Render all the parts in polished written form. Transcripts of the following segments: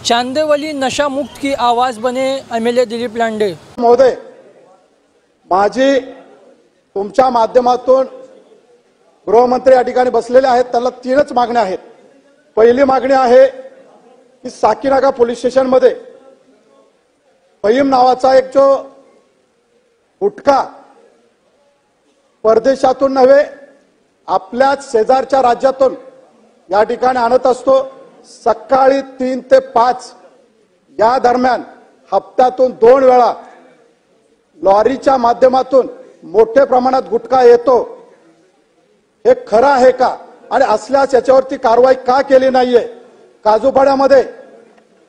चांदेवली नशा मुक्त की आवाज बने एमएलए दिलीप लांडे महोदय, माझी तुमच्या माध्यमातून गृहमंत्री या ठिकाणी बसलेले आहेत, त्यांना तीनच मागण्या आहेत। पहिली मागणी आहे की साकीनाका पोलीस स्टेशन मध्ये फहीम नावाचा एक जो गुटखा परदेशातून नव्हे आपल्याच शेजारच्या राज्यातून या ठिकाणी आणत असतो। सकाळी 3 ते 5 या दरम्यान हप्त्यातून 2 वेळा लॉरीच्या माध्यमातून मोठ्या प्रमाणात गुटखा येतो। हे खरं आहे का आणि असल्यास याच्यावरती कारवाई का केली नाहीये? काजूपाड्यामध्ये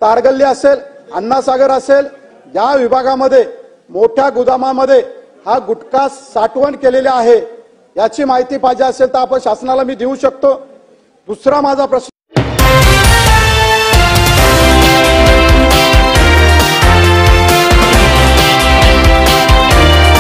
तारगल्ली असेल, अण्णासागर असेल, या विभागामध्ये मोठ्या गोदामामध्ये हा गुटखा साठवण केलेले आहे। याची माहिती पाहिजे असेल तर आपण शासनाला मी देऊ शकतो। दुसरा माझा प्रश्न,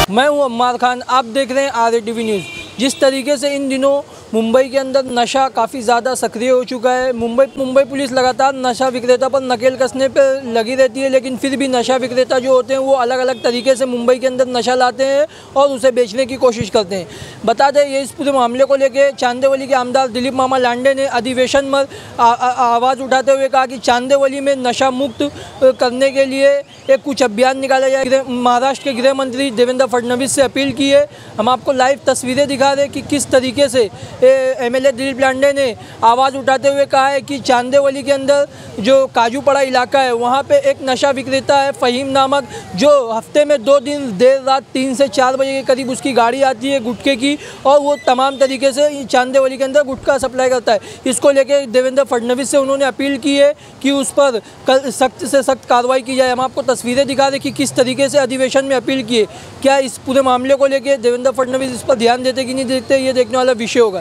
मैं हूं अम्मार खान, आप देख रहे हैं RATV न्यूज़। जिस तरीके से इन दिनों मुंबई के अंदर नशा काफ़ी ज़्यादा सक्रिय हो चुका है, मुंबई पुलिस लगातार नशा विक्रेता पर नकेल कसने पर लगी रहती है, लेकिन फिर भी नशा विक्रेता जो होते हैं वो अलग अलग तरीके से मुंबई के अंदर नशा लाते हैं और उसे बेचने की कोशिश करते हैं। बता दें, ये इस पूरे मामले को लेकर चांदेवली के आमदार दिलीप मामा लांडे ने अधिवेशन में आवाज़ उठाते हुए कहा कि चांदेवली में नशा मुक्त करने के लिए एक कुछ अभियान निकाला जाए। महाराष्ट्र के गृह मंत्री देवेंद्र फडणवीस से अपील की है। हम आपको लाइव तस्वीरें दिखा रहे कि किस तरीके से एमएलए दिलीप लांडे ने आवाज़ उठाते हुए कहा है कि चांदेवली के अंदर जो काजूपड़ा इलाका है वहाँ पे एक नशा विक्रेता है फहीम नामक, जो हफ्ते में 2 दिन देर रात 3 से 4 बजे के करीब उसकी गाड़ी आती है गुटखे की, और वो तमाम तरीके से चांदेवली के अंदर गुटखा सप्लाई करता है। इसको लेकर देवेंद्र फडणवीस से उन्होंने अपील की है कि उस पर कल सख्त से सख्त कार्रवाई की जाए। हम आपको तस्वीरें दिखा रहे कि किस तरीके से अधिवेशन में अपील की है। क्या इस पूरे मामले को लेकर देवेंद्र फडणवीस इस पर ध्यान देते कि नहीं देते, ये देखने वाला विषय होगा।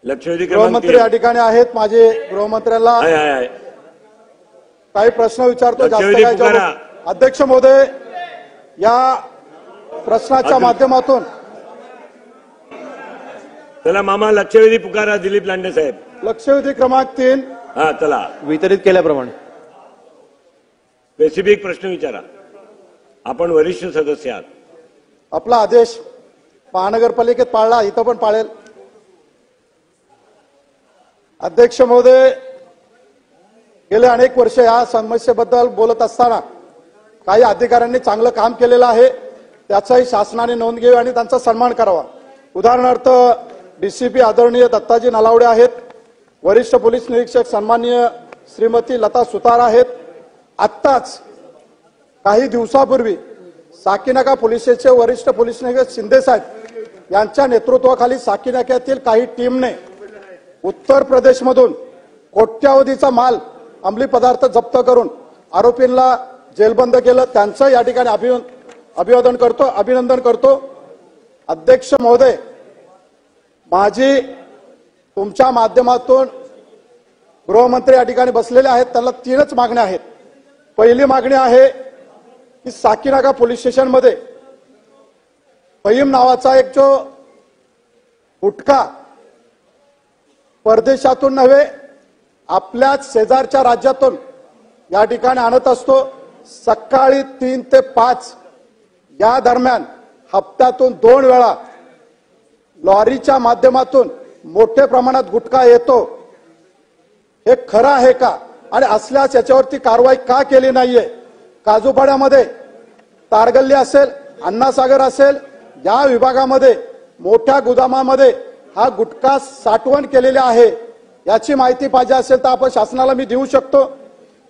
गृहमंत्री या ठिकाणी आहेत, माझे गृहमंत्र्याला काही प्रश्न विचारतो। जास्त अध्यक्ष महोदय, या प्रश्नाच्या माध्यमातून चला मामा लक्षवेधी पुकारा दिलीप लांडे साहेब। लक्षवेधी क्रमांक 3 हा चला वितरित केल्याप्रमाणे स्पेसिफिक प्रश्न विचारा। आपण वरिष्ठ सदस्य आहात। आपला आदेश महानगरपालिकेत पाळला, इथं पण पाळेल। अध्यक्ष महोदय, गेले अनेक वर्ष या समस्येबद्दल बोलत असताना काही अधिकाऱ्यांनी चांगलं काम केलेलं आहे, त्याचाही शासनाने नोंद घ्यावी आणि त्यांचा सन्मान करावा। उदाहरणार्थ डीसीपी आदरणीय दत्ताजी नलावडे आहेत, वरिष्ठ पोलीस निरीक्षक सन्माननीय श्रीमती लता सुतार आहेत। आत्ताच काही दिवसापूर्वी साकीनाका पोलिसचे वरिष्ठ पोलीस निरीक्षक शिंदे साहेब यांच्या नेतृत्वाखाली साकीनाक्यातील काही टीमने उत्तर प्रदेशमधून कोट्यावधीचा माल, अंमली पदार्थ जप्त करून आरोपींना जेलबंद केलं। त्यांचं या ठिकाणी अभिनंदन करतो। अध्यक्ष महोदय, माझी तुमच्या माध्यमातून गृहमंत्री या ठिकाणी बसलेले आहेत, त्यांना तीनच मागण्या आहेत। पहिली मागणी आहे की साकीनाका पोलीस स्टेशन मध्ये फहीम नावाचा एक जो गुटखा परदेशातून नव्हे आपल्याच शेजारच्या राज्यातून या ठिकाणी आणत असतो। सकाळी 3 ते 5 या दरम्यान हप्त्यातून 2 वेळा लॉरीच्या माध्यमातून मोठ्या प्रमाणात गुटखा येतो। हे खरं आहे का आणि असल्यास याच्यावरती कारवाई का केली नाहीये? काजूपाड्यामध्ये तारगल्ली असेल, अण्णासागर असेल, या विभागामध्ये मोठ्या गोदामामध्ये हा गुटखा साठवण केलेले आहे। याची माहिती पाहिजे असेल तर आपण शासनाला मी देऊ शकतो।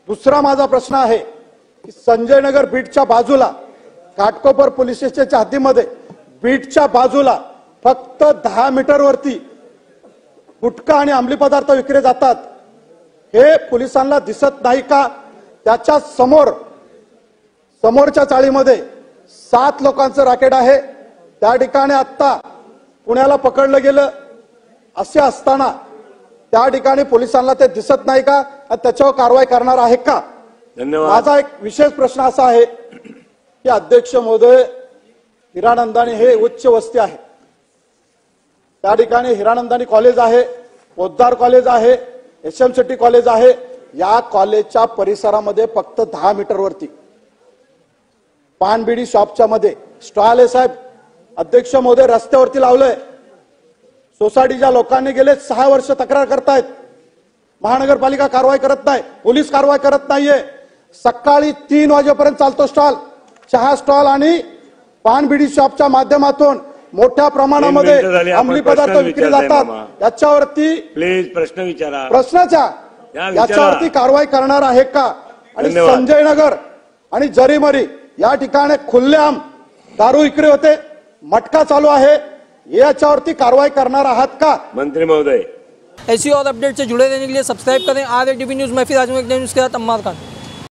दुसरा माझा प्रश्न आहे की संजयनगर बीटच्या बाजूला घाटकोपर पोलीस स्टेशनच्या हद्दीमध्ये बीटच्या बाजूला फक्त 10 मीटरवरती गुटखा आणि अंमली पदार्थ विकले जातात। हे पोलिसांना दिसत नाही का? त्याच्या समोरच्या चाळीमध्ये 7 लोकांचं रॅकेट आहे। त्या ठिकाणी आता पुण्याला पकडलं गेलं, असे असताना त्या ठिकाणी पोलिसांना ते दिसत नाही का आणि त्याच्यावर कारवाई करणार आहे का? धन्यवाद। माझा एक विशेष प्रश्न असा आहे की अध्यक्ष महोदय, हिरानंदानी हे उच्च वस्ती आहे, त्या ठिकाणी हिरानंदानी कॉलेज आहे, पोद्दार कॉलेज आहे, HM सिटी कॉलेज आहे, या कॉलेजच्या परिसरामध्ये फक्त 10 मीटरवरती पानबिडी शॉपच्या मध्ये स्टॉल आहे साहेब. अध्यक्ष महोदय, रस्त्यावरती लावलंय. सोसायटीच्या लोकांनी गेले 6 वर्ष तक्रार करतायत. महानगरपालिका कारवाई करत नाही, पोलीस कारवाई करत नाहीये. सकाळी 3 वाजेपर्यंत चालतो स्टॉल, चहा स्टॉल आणि पानबिडी शॉपच्या माध्यमातून मोठ्या प्रमाणामध्ये अंमली पदार्थ विक्री जातात. याच्यावरती प्लीज प्रश्न विचारा. प्रश्नाच्या याच्यावरती कारवाई करणार आहे का? आणि संजय नगर आणि जरीमरी या ठिकाणी खुल्लेआम दारू विक्री होते, मटका चालू आहे, याच्यावरती कारवाई करणार आहात का? मंत्री महोदय, ऐसी और अपडेट से जुड़े रहने के लिए सब्सक्राइब करें RATV न्यूज़। मैं फिर आज न्यूज़ के साथ अम्मार खान।